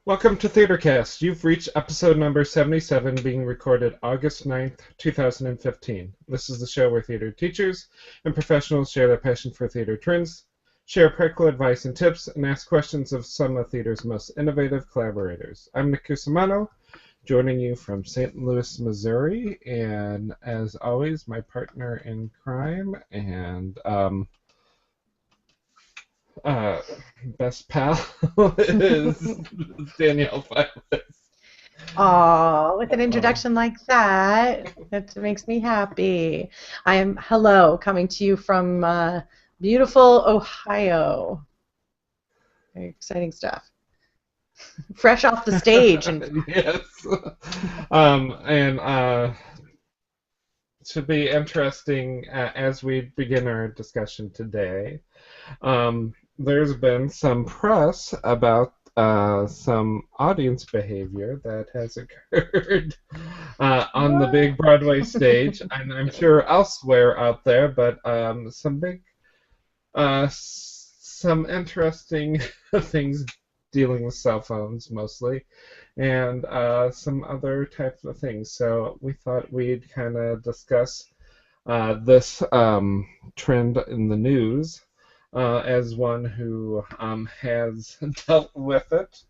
Welcome to TheatreCast. You've reached episode number 77, being recorded August 9th, 2015. This is the show where theater teachers and professionals share their passion for theater trends, share practical advice and tips, and ask questions of some of theater's most innovative collaborators. I'm Nick Cusumano, joining you from St. Louis, Missouri, and as always, my partner in crime and uh, best pal is Danielle Filas. Oh, with an Uh, introduction like that, that makes me happy. I am coming to you from beautiful Ohio. Very exciting stuff. Fresh off the stage, and yes. And should be interesting as we begin our discussion today. There's been some press about some audience behavior that has occurred on the big what? Broadway stage, and I'm sure elsewhere out there, but some interesting things dealing with cell phones mostly, and some other types of things. So we thought we'd kind of discuss this trend in the news as one who has dealt with it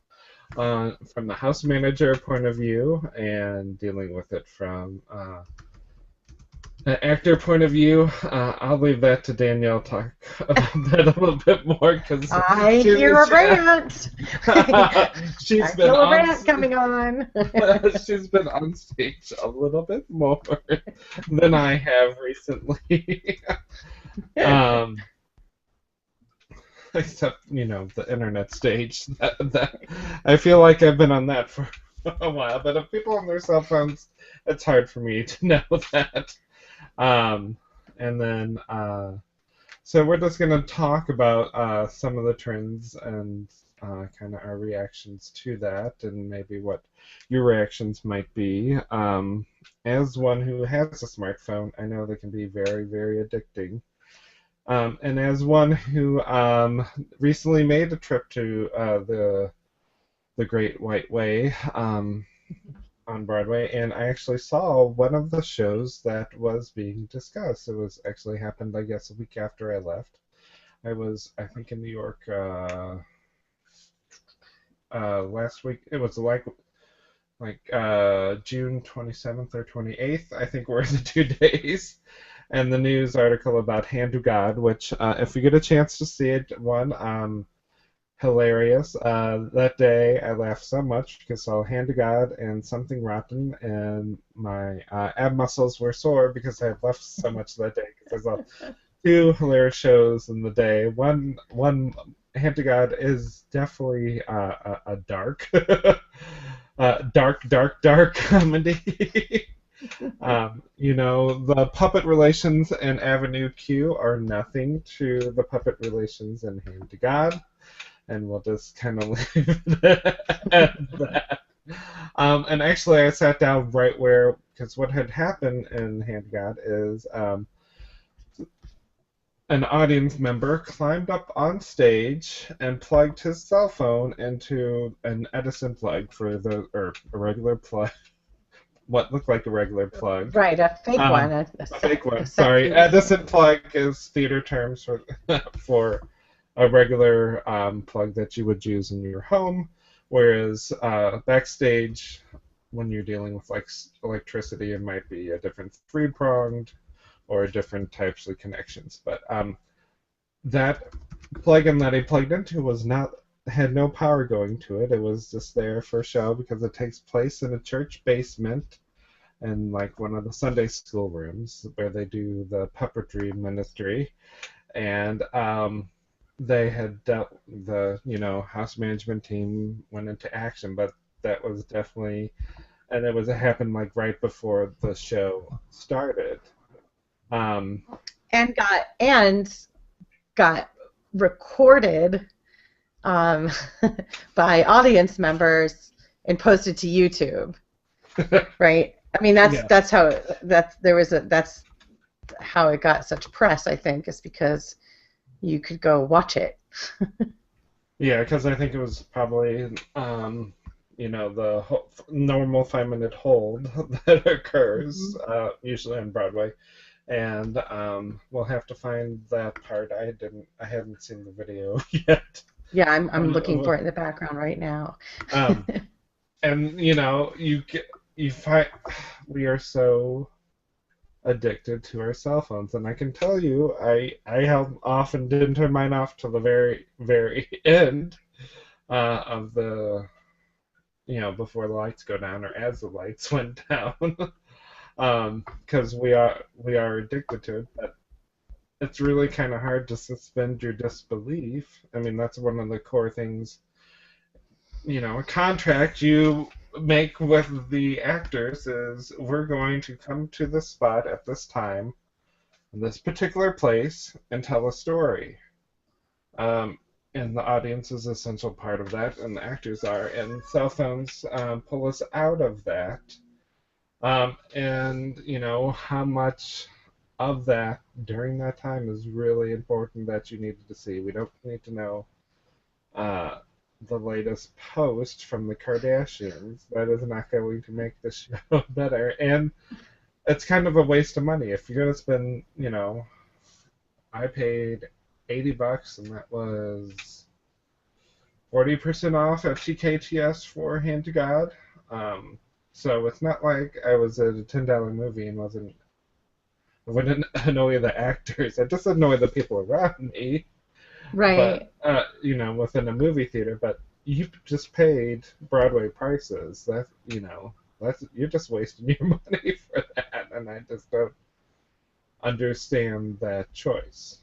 from the house manager point of view and dealing with it from an actor point of view. I'll leave that to Danielle to talk about that a little bit more because I she's, hear a rant. she's I been feel a on rant coming on. she's been on stage a little bit more than I have recently. um, Except the internet stage. That I feel like I've been on that for a while. But if people on their cell phones, it's hard for me to know that. Um, and then so we're just gonna talk about some of the trends and kind of our reactions to that, and maybe what your reactions might be. As one who has a smartphone, I know they can be very, very addicting. And as one who recently made a trip to the Great White Way on Broadway, and I actually saw one of the shows that was being discussed. It was actually happened, I guess, a week after I left. I was, I think, in New York last week. It was June 27th or 28th, I think, were the 2 days. And the news article about Hand to God, which, if you get a chance to see it, hilarious. That day I laughed so much because I saw Hand to God and Something Rotten, and my ab muscles were sore because I had laughed so much that day because I saw two hilarious shows in the day. One Hand to God is definitely a dark, dark comedy. The puppet relations in Avenue Q are nothing to the puppet relations in Hand to God, and we'll just kind of leave it at that. And actually, I sat down right where, because what had happened in Hand to God is an audience member climbed up on stage and plugged his cell phone into an Edison plug or a regular plug, what looked like a regular plug. Right, a fake one, Um, a fake a one. Sorry, sexy. Edison plug is theater terms for for a regular plug that you would use in your home, whereas backstage, when you're dealing with like electricity, it might be a different three-pronged or different types of connections. But that plug-in that he plugged into was not had no power going to it. It was just there for show because it takes place in a church basement and like one of the Sunday school rooms where they do the puppetry ministry. And they had dealt the house management team went into action, but that was definitely and it happened like right before the show started. Um, And got recorded um, by audience members and posted to YouTube, right? I mean, yeah, that's how that's how it got such press. I think is because you could go watch it. yeah, because I think it was probably the normal 5-minute hold that occurs, Mhm. usually on Broadway. And we'll have to find that part. I haven't seen the video yet. Yeah, I'm looking Uh, for it in the background right now. Um, and you find we are so addicted to our cell phones, and I can tell you, I often didn't turn mine off till the very very end of the before the lights go down or as the lights went down, because we are addicted to it. But it's really kind of hard to suspend your disbelief. I mean, that's one of the core things, a contract you make with the actors is we're going to come to this spot at this time, in this particular place, and tell a story. Um, and the audience is an essential part of that, and the actors are. And cell phones pull us out of that. And how much of that during that time is really important that you needed to see. We don't need to know uh, the latest post from the Kardashians. That is not going to make the show better. And it's kind of a waste of money. If you're going to spend, I paid $80, and that was 40% off at TKTS for Hand to God. Um, so it's not like I was at a $10 movie and I wouldn't annoy the actors. I just annoy the people around me. But Right. within a movie theater, but you just paid Broadway prices. That's you're just wasting your money for that, and I just don't understand that choice.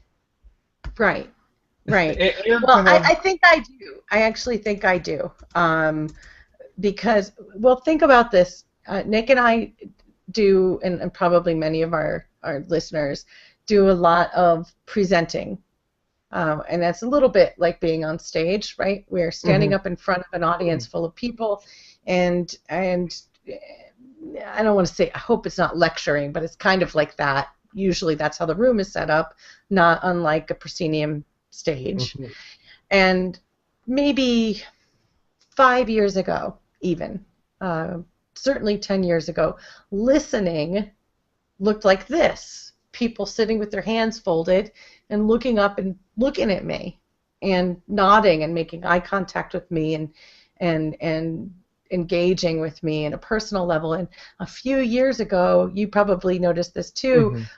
Right. Right. And Well, to I have, think I do. I actually think I do. Because, well, think about this. Nick and I do, and probably many of our listeners do a lot of presenting. And that's a little bit like being on stage, right? We're standing mhm, up in front of an audience full of people, and I don't want to say, I hope it's not lecturing, but it's kind of like that. Usually that's how the room is set up, not unlike a proscenium stage. mhm, And maybe 5 years ago, even, uh, certainly 10 years ago, listening looked like this: people sitting with their hands folded and looking up and looking at me and nodding and making eye contact with me and engaging with me in a personal level. And a few years ago, you probably noticed this too, mhm,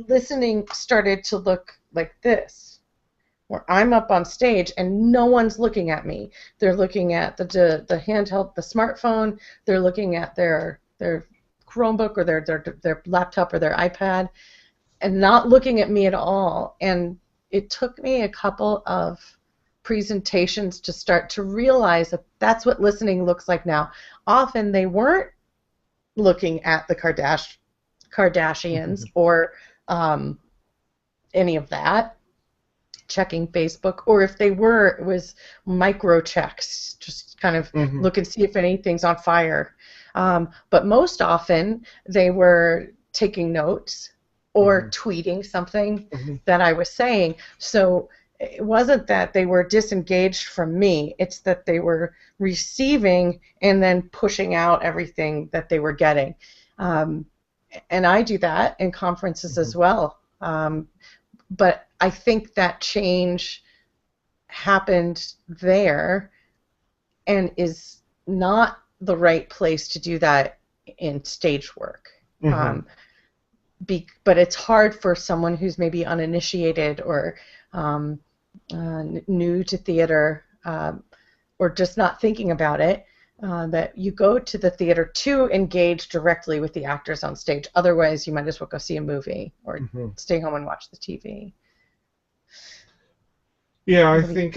listening started to look like this, where I'm up on stage and no one's looking at me. They're looking at the handheld, the smartphone. They're looking at their Chromebook or their laptop or their iPad, and not looking at me at all. And it took me a couple of presentations to start to realize that that's what listening looks like now. Often they weren't looking at the Kardashians mhm, or um, any of that, checking Facebook, or if they were, it was micro checks, just kind of mhm, look and see if anything's on fire. But most often they were taking notes or mhm, tweeting something mhm, that I was saying. So it wasn't that they were disengaged from me, it's that they were receiving and then pushing out everything that they were getting. Um, and I do that in conferences mhm, as well. But I think that change happened there and is not the right place to do that in stage work. mhm. Um, but it's hard for someone who's maybe uninitiated or um, new to theater, or just not thinking about it, that you go to the theater to engage directly with the actors on stage. Otherwise, you might as well go see a movie or Mhm. stay home and watch the TV. Yeah, I What do you? think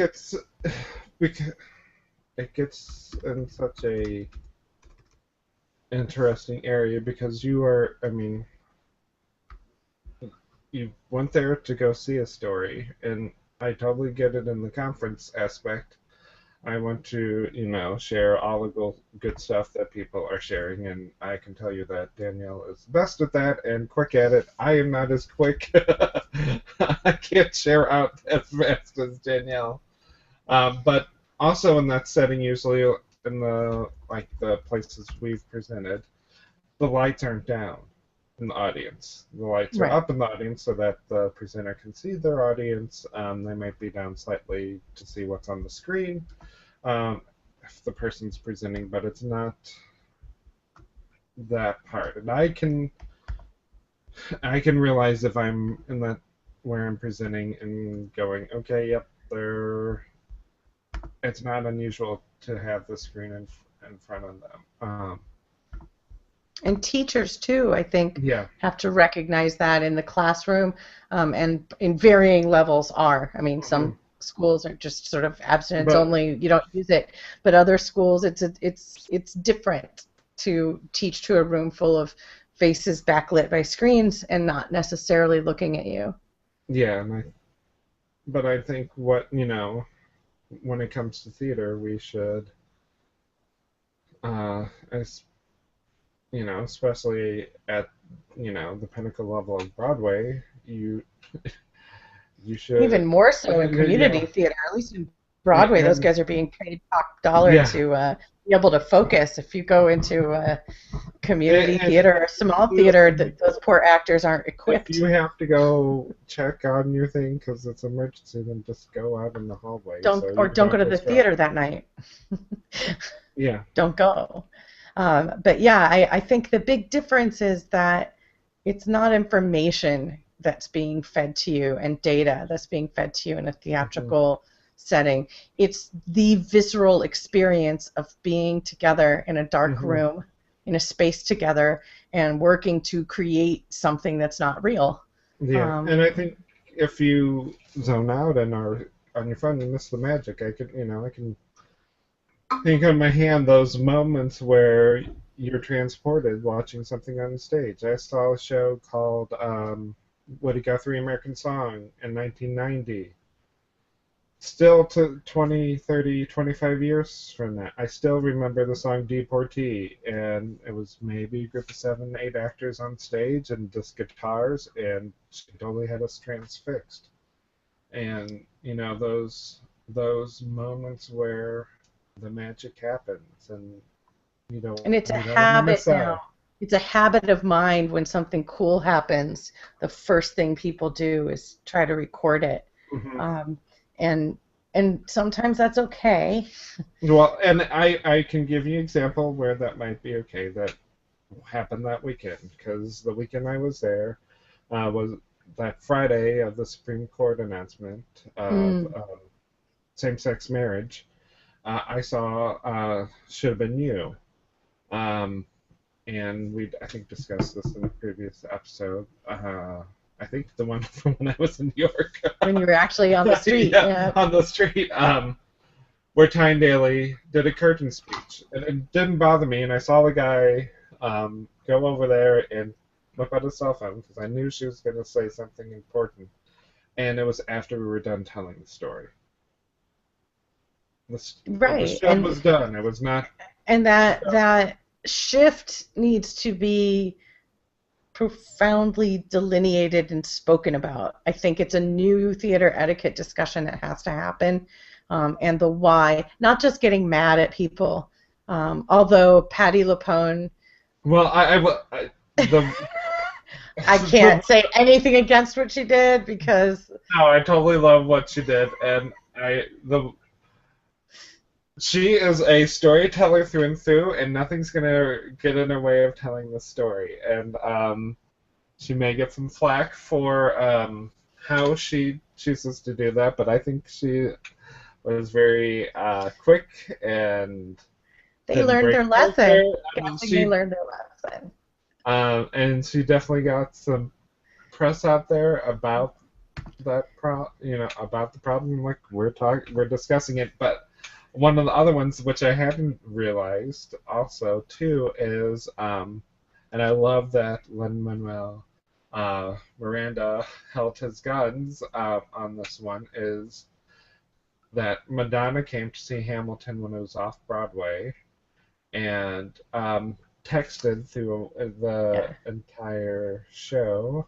because it gets in such a interesting area because I mean, you went there to go see a story, and I totally get it in the conference aspect. I want to, share all the good stuff that people are sharing, and I can tell you that Danielle is best at that and quick at it. I am not as quick. I can't share out as fast as Danielle. But also in that setting, usually in the places we've presented, the lights aren't down in the audience. The lights are Right. up in the audience so that the presenter can see their audience. They might be down slightly to see what's on the screen if the person's presenting, but it's not that part. And I can realize if I'm in that where I'm presenting and going, okay, yep, there. It's not unusual to have the screen in front of them. And teachers too, I think, Yeah. have to recognize that in the classroom, and in varying levels are. I mean, some schools are just sort of abstinence But only, you don't use it, but other schools it's different to teach to a room full of faces backlit by screens and not necessarily looking at you. yeah, but I think when it comes to theater, we should, as especially at the pinnacle level of Broadway, you should, Even more so in yeah, community theater, at least in Broadway, those and guys are being paid top dollar yeah, to be able to focus. If you go into community and theater or small theater, those poor actors aren't if equipped. you have to go check on your thing because it's an emergency, then just go out in the hallway. So you Don't go don't to the just drop. theater that night. Yeah. Don't go. But yeah, I think the big difference is that it's not information that's being fed to you and data that's being fed to you in a theatrical setting. It's the visceral experience of being together in a dark room, in a space together, and working to create something that's not real. Yeah, and I think if you zone out and are on your phone, you miss the magic. I can think on my hand those moments where you're transported watching something on the stage. I saw a show called Woody Guthrie American Song in 1990. Still to 20, 30, 25 years from that, I still remember the song Deportee, and it was maybe a group of 7, 8 actors on stage and just guitars, and she totally had us transfixed. And those moments where the magic happens, and And it's a you don't want to habit miss now. out. It's a habit of mind when something cool happens. The first thing people do is try to record it. Hmm. Um, and sometimes that's okay. Well, and I can give you an example where that might be okay. That happened that weekend because the weekend I was there was that Friday of the Supreme Court announcement of Mm. same-sex marriage. I saw Should Have Been You. Um, and we I think discussed this in a previous episode. I think the one from when I was in New York. When you were actually on the street. Yeah, Yeah. on the street. Where Tyne Daly did a curtain speech, and it didn't bother me. And I saw the guy go over there and look at his cell phone because I knew she was going to say something important. And it was after we were done telling the story. The Right. show was done. It was not. And that shift needs to be profoundly delineated and spoken about. I think it's a new theater etiquette discussion that has to happen, and the why, not just getting mad at people. Although Patti LuPone, Well, the I can't say anything against what she did because no, I totally love what she did, and she is a storyteller through and through, and nothing's gonna get in her way of telling the story. And she may get some flack for how she chooses to do that, but I think she was very quick and they learned their lesson. Guessing they learned their lesson. And she definitely got some press out there about about the problem. Like we're discussing it, but one of the other ones which I hadn't realized also too is, and I love that Lin-Manuel Miranda held his guns on this one, is that Madonna came to see Hamilton when it was off Broadway, and texted through the entire show.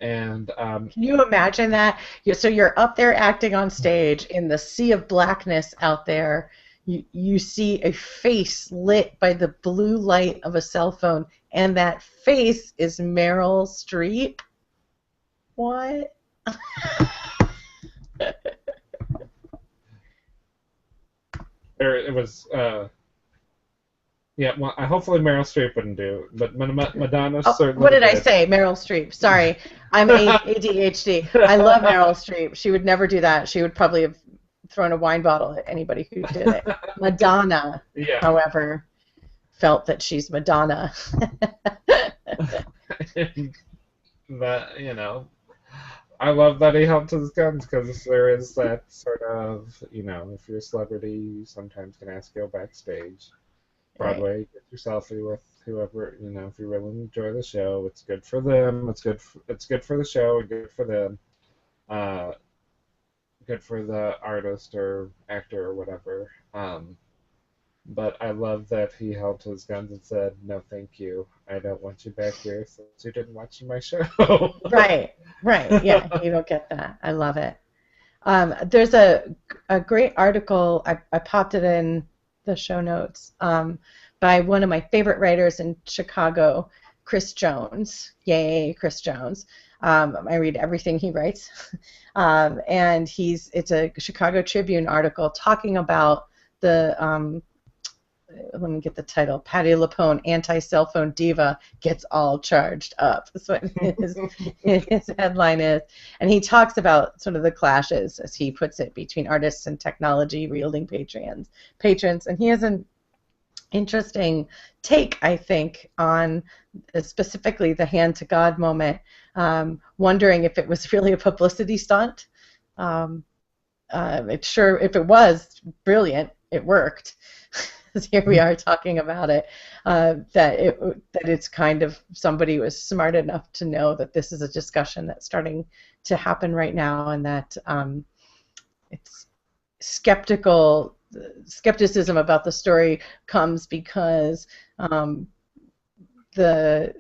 And can you imagine that? So you're up there acting on stage in the sea of blackness out there. you see a face lit by the blue light of a cell phone, and that face is Meryl Streep. What? It was, yeah, well, hopefully Meryl Streep wouldn't do, but Madonna Oh, certainly what did I did. say? Meryl Streep. Sorry, I'm ADHD. I love Meryl Streep. She would never do that. She would probably have thrown a wine bottle at anybody who did it. Madonna, Yeah. however, felt that she's Madonna. That, I love that he held to his guns because there is that sort of, if you're a celebrity, you sometimes can ask to go backstage. Right. Broadway, get your selfie with whoever, if you really enjoy the show, it's good for them. It's good for the show and good for them. Uh, Good for the artist or actor or whatever. But I love that he held to his guns and said, "No, thank you. I don't want you back here since you didn't watch my show." Right. Yeah, you don't get that. I love it. There's a great article, I popped it in the show notes, by one of my favorite writers in Chicago, Chris Jones. Yay, Chris Jones. I read everything he writes. And it's a Chicago Tribune article talking about the, let me get the title, Patti LuPone, anti-cell phone diva, gets all charged up. That's what his headline is. And he talks about sort of the clashes, as he puts it, between artists and technology wielding patrons. And he has an interesting take, I think, on specifically the hand to God moment, wondering if it was really a publicity stunt. If it was, brilliant, it worked. Here we are talking about it, that it's kind of, somebody was smart enough to know that this is a discussion that's starting to happen right now, and that it's skepticism about the story comes because the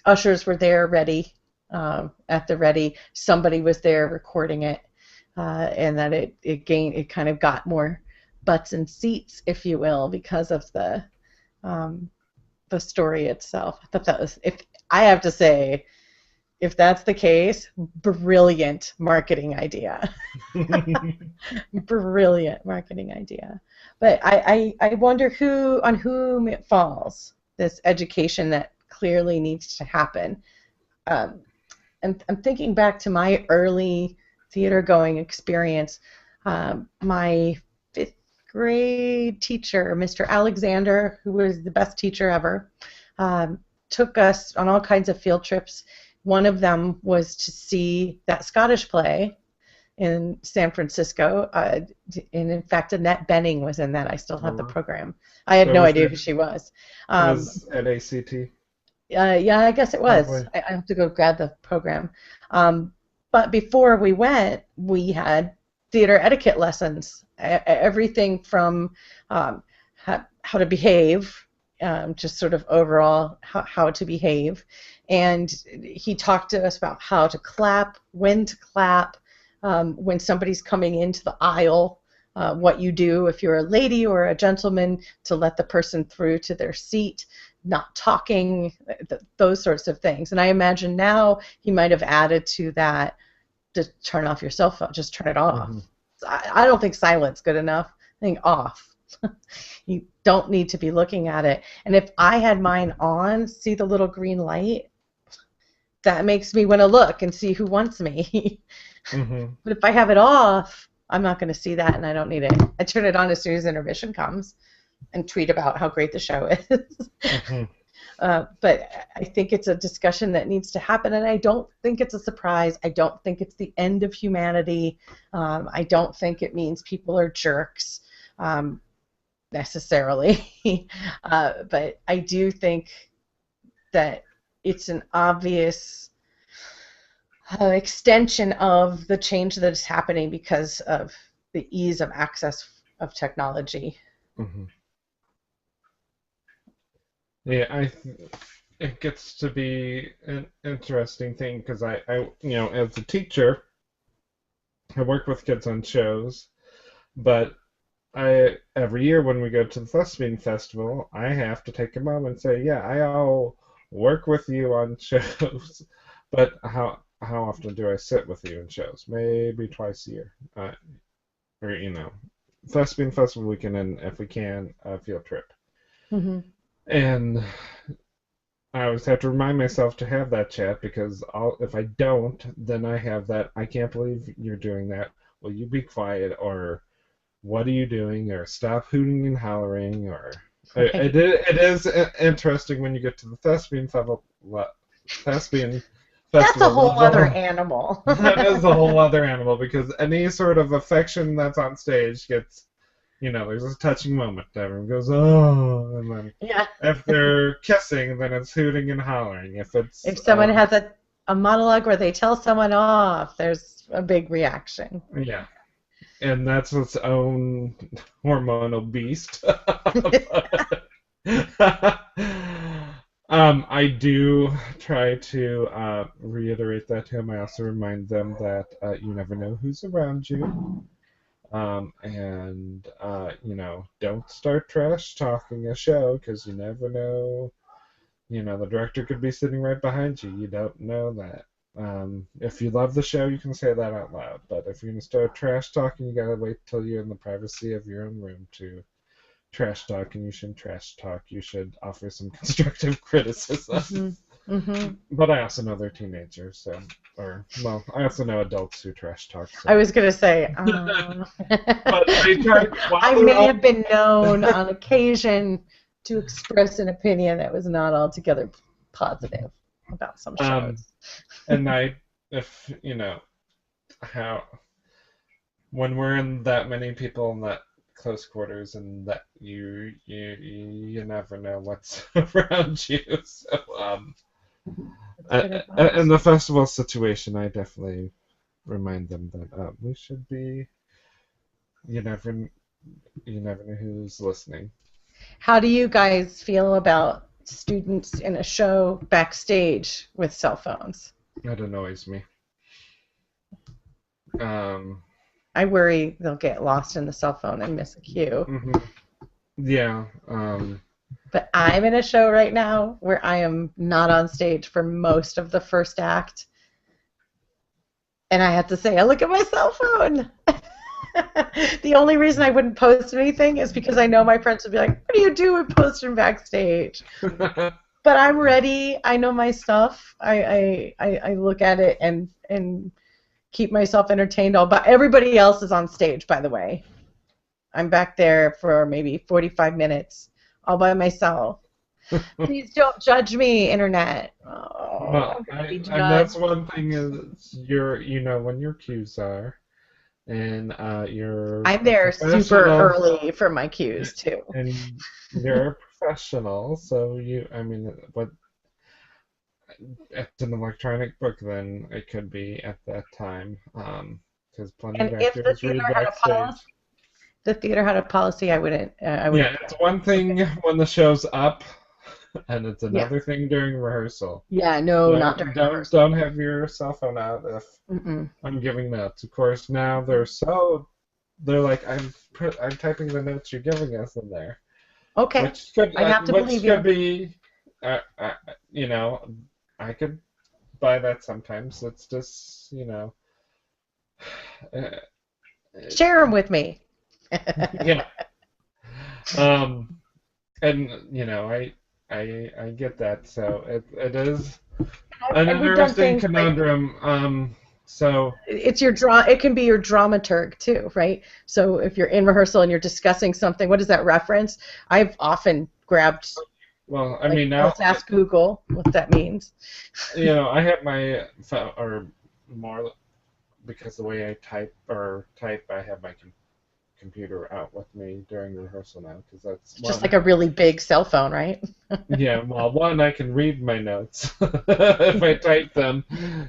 ushers were there ready, at the ready. Somebody was there recording it, and that it kind of got more butts and seats, if you will, because of the story itself. I thought that was, if I have to say, if that's the case, brilliant marketing idea. Brilliant marketing idea. But I wonder on whom it falls, this education that clearly needs to happen. And I'm thinking back to my early theater going experience. My fifth grade teacher, Mr. Alexander, who was the best teacher ever, took us on all kinds of field trips. One of them was to see that Scottish play in San Francisco. And in fact, Annette Bening was in that. I still have the program. I had no idea who she was. Was at ACT? Yeah, I guess it was. Probably. I have to go grab the program. But before we went, we had theater etiquette lessons. Everything from how to behave, just sort of overall how to behave. And he talked to us about how to clap, when to clap, when somebody's coming into the aisle, what you do if you're a lady or a gentleman to let the person through to their seat, not talking, those sorts of things. And I imagine now he might have added to that to turn off your cell phone, just turn it off. Mm-hmm. I don't think silent's good enough. I think off. You don't need to be looking at it. And if I had mine on, see the little green light, that makes me want to look and see who wants me. Mm-hmm. But if I have it off, I'm not going to see that, and I don't need it. I turn it on as soon as intermission comes and tweet about how great the show is. Mm-hmm. But I think it's a discussion that needs to happen, and I don't think it's a surprise. I don't think it's the end of humanity. I don't think it means people are jerks necessarily. But I do think that it's an obvious extension of the change that is happening because of the ease of access of technology. Mm-hmm. Yeah, it gets to be an interesting thing because I, as a teacher, I work with kids on shows, but every year when we go to the Thespian Festival, I have to take a moment and say, yeah, I'll work with you on shows, but how often do I sit with you in shows? Maybe twice a year, or Thespian Festival weekend, and if we can, a field trip. Hmm. And I always have to remind myself to have that chat because if I don't, then I have that. I can't believe you're doing that. Will you be quiet? Or what are you doing? Or stop hooting and hollering? Or it is interesting when you get to the thespian That's a festival whole other level. animal. That is a whole other animal because any sort of affection that's on stage gets, there's a touching moment. Everyone goes, oh, and then Yeah. if they're kissing, then it's hooting and hollering. If someone has a monologue where they tell someone off, there's a big reaction. yeah, and that's its own hormonal beast. I do try to reiterate that to him. I also remind them that you never know who's around you. And don't start trash talking a show because you never know. The director could be sitting right behind you. You don't know that. If you love the show, you can say that out loud. But if you're going to start trash talking, you got to wait till you're in the privacy of your own room to trash talk, and you shouldn't trash talk. You should offer some constructive criticism. Mm-hmm. But I also know they're teenagers, I also know adults who trash talk. So. I was going to say, But they try, I may have been known on occasion to express an opinion that was not altogether positive about some shows. And when we're in that many people in that close quarters, and that you never know what's around you. So in the festival situation, I definitely remind them that we should be. You never know who's listening. How do you guys feel about students in a show backstage with cell phones? That annoys me. I worry they'll get lost in the cell phone and miss a cue. Mm-hmm. Yeah. But I'm in a show right now where I am not on stage for most of the first act. And I have to say, I look at my cell phone. The only reason I wouldn't post anything is because I know my friends would be like, what do you do with posting backstage? But I'm ready. I know my stuff. I look at it and keep myself entertained. But everybody else is on stage, by the way. I'm back there for maybe 45 minutes all by myself. Please don't judge me, internet. And that's one thing is when your cues are, and you're. I'm there super early for my cues too. And you're a professional, so what? It's an electronic book, then it could be at that time, because plenty of actors read backstage. The theater had a policy. I wouldn't. Yeah, it's one thing when the show's up, and it's another thing during rehearsal. Yeah, not during rehearsal. Don't have your cell phone out if I'm giving notes. Of course, now they're like, I'm typing the notes you're giving us in there. Okay. I have to believe you. Which could be, I could buy that sometimes. It's just, share them with me. Yeah. And I get that. So it is an interesting conundrum. So it's it can be your dramaturg too, right? So if you're in rehearsal and you're discussing something, what does that reference? I've often grabbed. Well, now let's ask Google what that means. I have my phone, or more because the way I type, I have my computer out with me during rehearsal now, because that's just like a really big cell phone, right? Yeah, well, one, I can read my notes if I type them,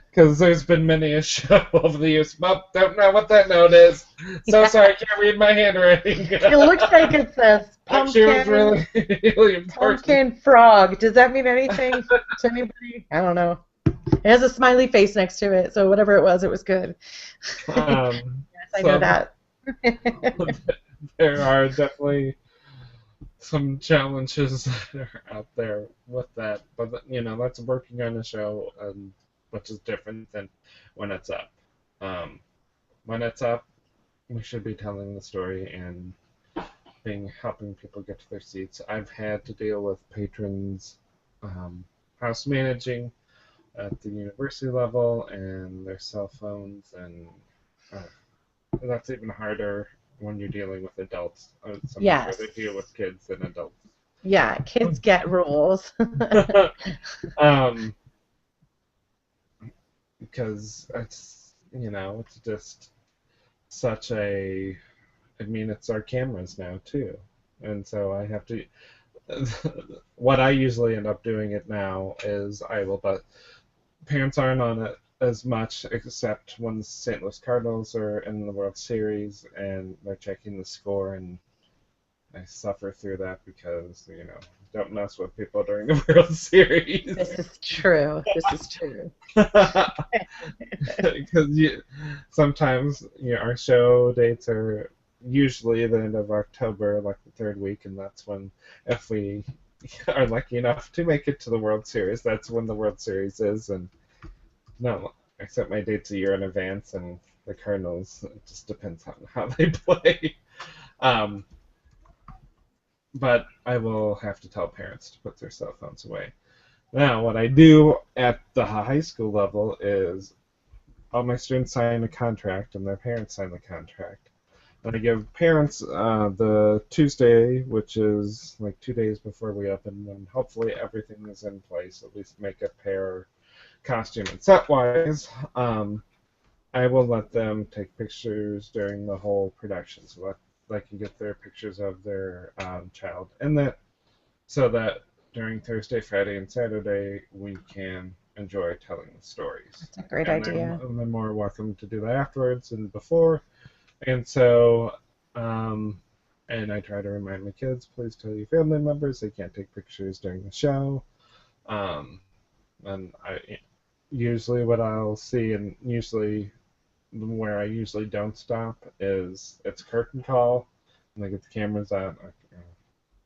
because there's been many a show over the years. Well, don't know what that note is. So sorry, I can't read my handwriting. It looks like it says pumpkin, was really, really important. Pumpkin frog. Does that mean anything to anybody? I don't know. It has a smiley face next to it, so whatever it was good. Yes, I know that. there are definitely some challenges that are out there with that, but that's working on a show, which is different than when it's up. Um, when it's up, we should be telling the story and helping people get to their seats. I've had to deal with patrons house managing at the university level and their cell phones, and uh, that's even harder when you're dealing with adults. I would sometimes Yes. rather deal with kids than adults. Yeah, kids get rules. um, because it's just such a. I mean, it's our cameras now too, and so I have to. What I usually end up doing it now is I will, but parents aren't on it as much, except when the St. Louis Cardinals are in the World Series and they're checking the score, and I suffer through that because don't mess with people during the World Series. This is true. This is true. Because sometimes our show dates are usually the end of October, like the third week, and that's when, if we are lucky enough to make it to the World Series, that's when the World Series is. And no, I set my dates a year in advance, and the Cardinals, it just depends on how they play. Um, but I will have to tell parents to put their cell phones away. Now, what I do at the high school level is all my students sign a contract, and their parents sign the contract. And I give parents the Tuesday, which is like 2 days before we open, when hopefully everything is in place, at least makeup, hair, costume, and set-wise. I will let them take pictures during the whole production, so that they can get their pictures of their child, and so that during Thursday, Friday, and Saturday we can enjoy telling the stories. That's a great idea. They're more welcome to do that afterwards and before. And so, and I try to remind my kids, please tell your family members they can't take pictures during the show. And usually what I'll see, and usually where I usually don't stop, is it's curtain call, and they get the cameras out.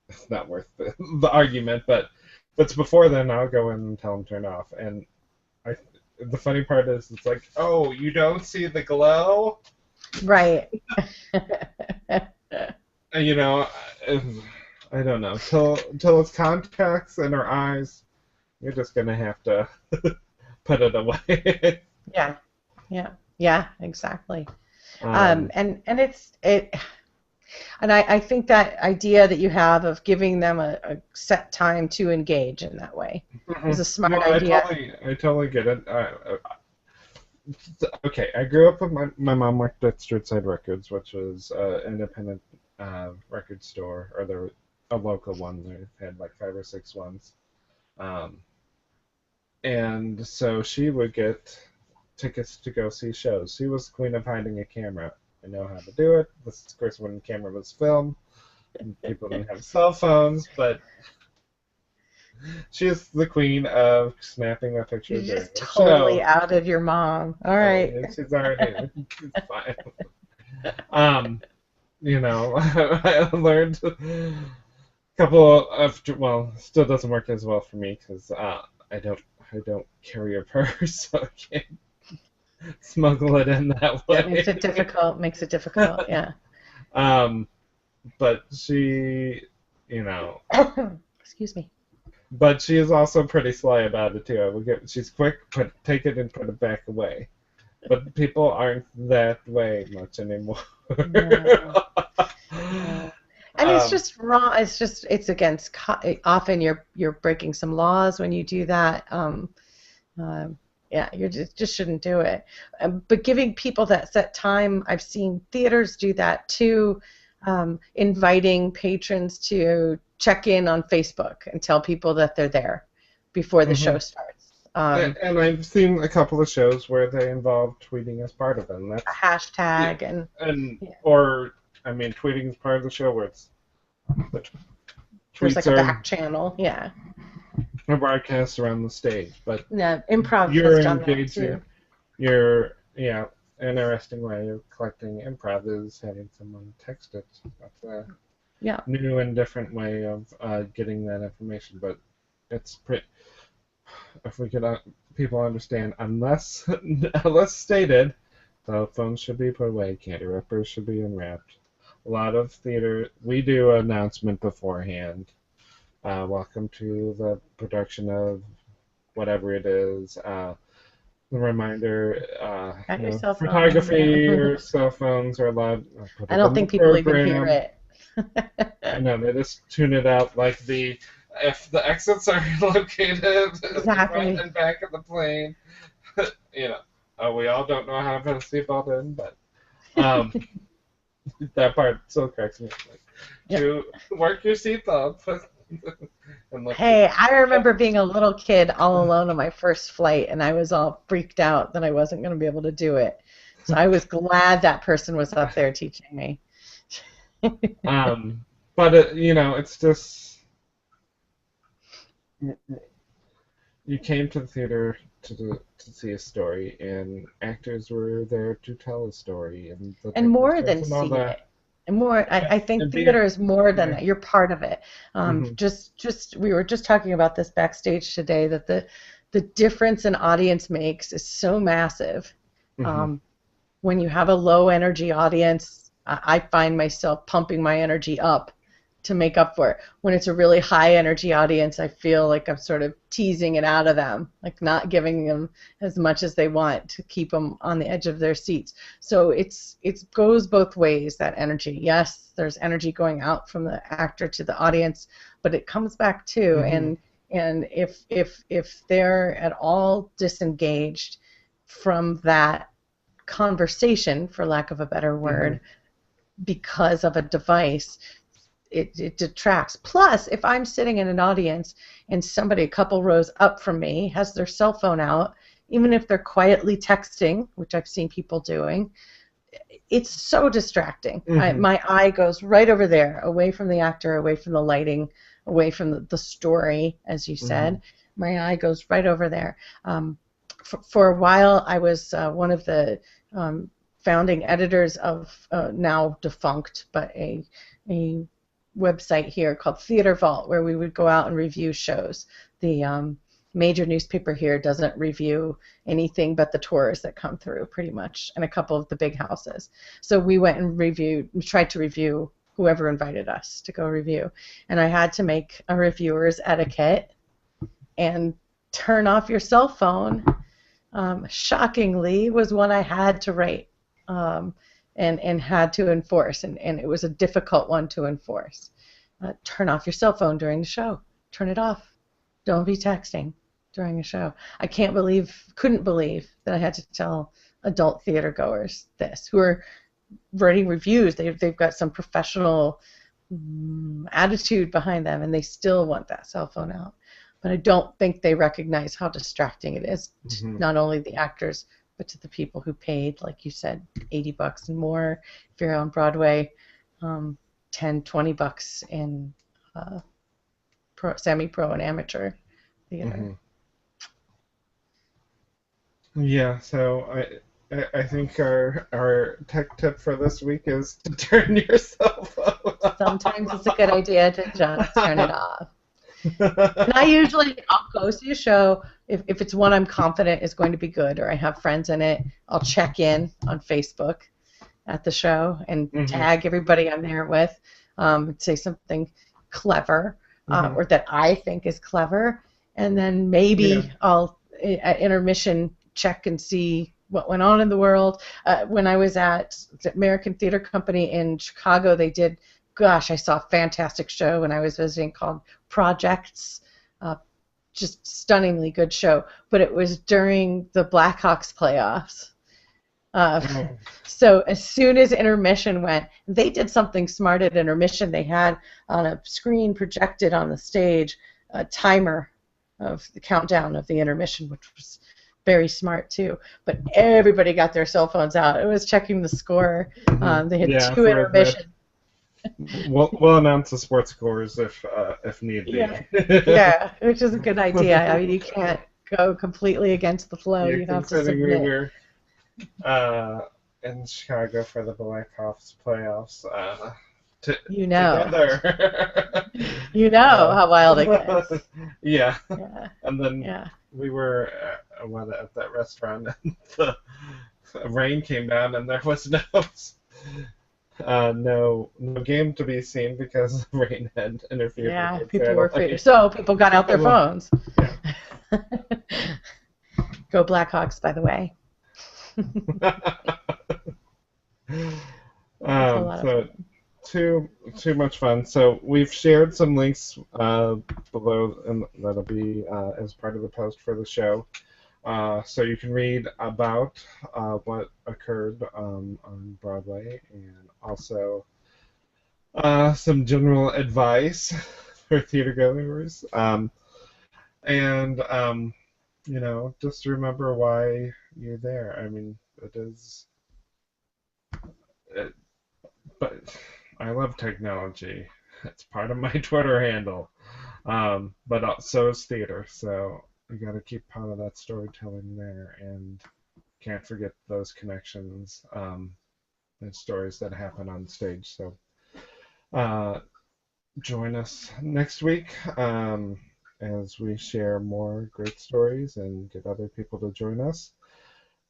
It's not worth the argument, but if it's before then, I'll go in and tell them turn off. And the funny part is, it's like, oh, you don't see the glow? Right. I don't know. Till it's contacts in our eyes, you're just gonna have to put it away. Yeah, exactly. And I think that idea that you have of giving them a set time to engage in that way is a smart idea. I totally get it. Okay, I grew up with my mom worked at Streetside Records, which was an independent record store, or a local one. They had like 5 or 6 ones. And so she would get tickets to go see shows. She was the queen of hiding a camera. I know how to do it. This is, of course, when the camera was filmed. People didn't have cell phones, but she is the queen of snapping a picture. You just totally outed your mom. All right. Oh, she's already. She's fine. I learned a couple of. Well, still doesn't work as well for me because I don't carry a purse, so I can't smuggle it in that way. That makes it difficult. Yeah. But she, Excuse me. But she is also pretty sly about it too. She's quick, take it and put it back away. But people aren't that way much anymore. No. And it's just wrong. It's against. Often you're breaking some laws when you do that. Yeah, you just shouldn't do it. But giving people that set time, I've seen theaters do that too. Inviting patrons to check in on Facebook and tell people that they're there before the show starts. And I've seen a couple of shows where they involve tweeting as part of it. And that's a hashtag tweeting is part of the show where it's there's like a back channel, yeah. A broadcast around the stage, but no, improv you're has done engaging. That too. interesting way of collecting improv is having someone text it. That's a Yeah. new and different way of getting that information. But it's pretty. If we could, people understand, unless unless stated, cell phones should be put away, candy wrappers should be unwrapped. A lot of theater, we do an announcement beforehand. Welcome to the production of whatever it is. The reminder, Got your cell phone. photography Yeah. or cell phones are allowed. Put I it don't in the think people even hear program. it. No, they just tune it out like if the exits are located at the front Exactly. and back of the plane. We all don't know how to put a seatbelt in, but um, that part still cracks me up. Like, Yep. to work your seatbelt. And look, Hey, I remember being a little kid all alone on my first flight, and I was all freaked out that I wasn't going to be able to do it. So I was glad that person was up there teaching me. but it's just you came to the theater to see a story, and actors were there to tell a story, and the And more than technicians and all see that. it. And more, I think And be theater is more than yeah. that. You're part of it. Hmm. Just we were just talking about this backstage today that the difference an audience makes is so massive. Hmm. Um, when you have a low energy audience, I find myself pumping my energy up to make up for it. When it's a really high energy audience, I feel like I'm sort of teasing it out of them, like not giving them as much as they want to keep them on the edge of their seats. So it goes both ways, that energy. Yes, there's energy going out from the actor to the audience, but it comes back too. Hmm. And if they're at all disengaged from that conversation, for lack of a better Hmm. word, because of a device, it detracts. Plus, if I'm sitting in an audience and somebody a couple rows up from me has their cell phone out, even if they're quietly texting, which I've seen people doing, it's so distracting. Hmm. My eye goes right over there, away from the actor, away from the lighting, away from the story, as you Hmm. said. My eye goes right over there. For a while, I was one of the founding editors of now defunct, but a website here called Theater Vault, where we would go out and review shows. The major newspaper here doesn't review anything but the tours that come through, pretty much, and a couple of the big houses. So we went and tried to review whoever invited us to go review. And I had to make a reviewer's etiquette and turn off your cell phone. Shockingly, was one I had to write. And had to enforce, and it was a difficult one to enforce. Turn off your cell phone during the show. Turn it off. Don't be texting during a show. Couldn't believe that I had to tell adult theater goers this, who are writing reviews. They've got some professional attitude behind them, and they still want that cell phone out. But I don't think they recognize how distracting it is to Hmm. not only the actors, but to the people who paid, like you said, $80 and more if you're on Broadway, 10, $20 in semi-pro and amateur theater. Hmm. Yeah, so I think our tech tip for this week is to turn your cell phone Sometimes it's a good idea to just turn it off. And off. I'll go see a show if it's one I'm confident is going to be good, or I have friends in it. I'll check in on Facebook at the show and Hmm. tag everybody I'm there with, say something clever, Hmm. or that I think is clever, and then Yeah. maybe I'll at intermission check and see what went on in the world. When I was at the American Theater Company in Chicago, they did. Gosh, I saw a fantastic show when I was visiting called Projects. Uh, just stunningly good show, but it was during the Blackhawks playoffs. Uh, Oh. so as soon as intermission went, they did something smart at intermission. They had on a screen projected on the stage a timer of the countdown of the intermission, which was very smart too. But everybody got their cell phones out. It was checking the score. Hmm. They had Yeah, two so that intermissions. we'll announce the sports scores if need be. Yeah, yeah, which is a good idea. I mean, you can't go completely against the flow. Yeah, You have to considering we submit. were uh, in Chicago for the Blackhawks playoffs. You know. Together. You know uh, how wild it gets. yeah, Yeah. and then Yeah. we were at that restaurant, and the rain came down, and there was no game to be seen because the rain had interfered with Yeah. the People were afraid. satellite. So people got out their phones. Yeah. Go Blackhawks, by the way. It's a lot of So fun. too much fun. So we've shared some links below, and that'll be as part of the post for the show. So you can read about what occurred on Broadway, and also some general advice for theater goers. And just remember why you're there. I mean, it is. It, but I love technology. It's part of my Twitter handle. But so is theater, so you got to keep part of that storytelling there, and can't forget those connections and stories that happen on stage. So uh, join us next week as we share more great stories and get other people to join us.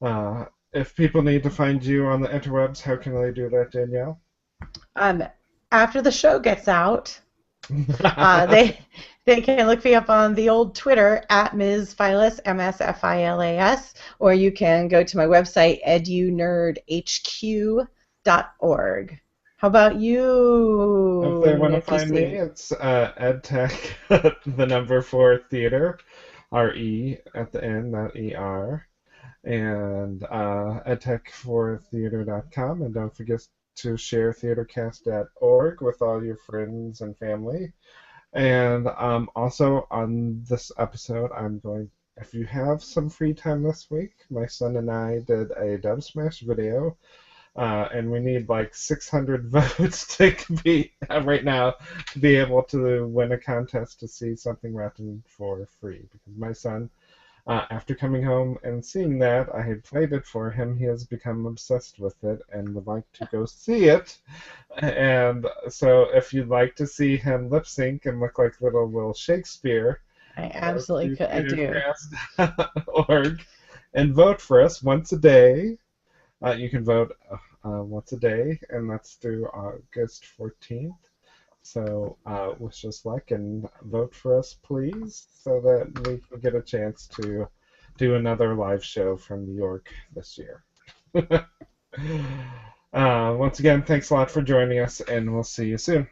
Uh, if people need to find you on the interwebs, how can they do that, Danielle? Um, After the show gets out, they can look me up on the old Twitter at Ms. Filas, MSFILAS, or you can go to my website, edunerdhq.org. How about If they you, want to Nancy find me, C? it's edtech, the number for theater, RE at the end, not ER, and edtechfortheater.com. And don't forget to share TheatreCast.org with all your friends and family. And also on this episode, if you have some free time this week, my son and I did a Dub Smash video, and we need like 600 votes to be right now to be able to win a contest to see something rotten for free. Because my son, after coming home and seeing that, I had played it for him. He has become obsessed with it and would like to go see it. And so, if you'd like to see him lip sync and look like little Will Shakespeare, I go absolutely to could. I do. theatrecast.org and vote for us once a day. You can vote once a day, and that's through August 14th. So wish us luck and vote for us, please, so that we can get a chance to do another live show from New York this year. Once again, thanks a lot for joining us, and we'll see you soon.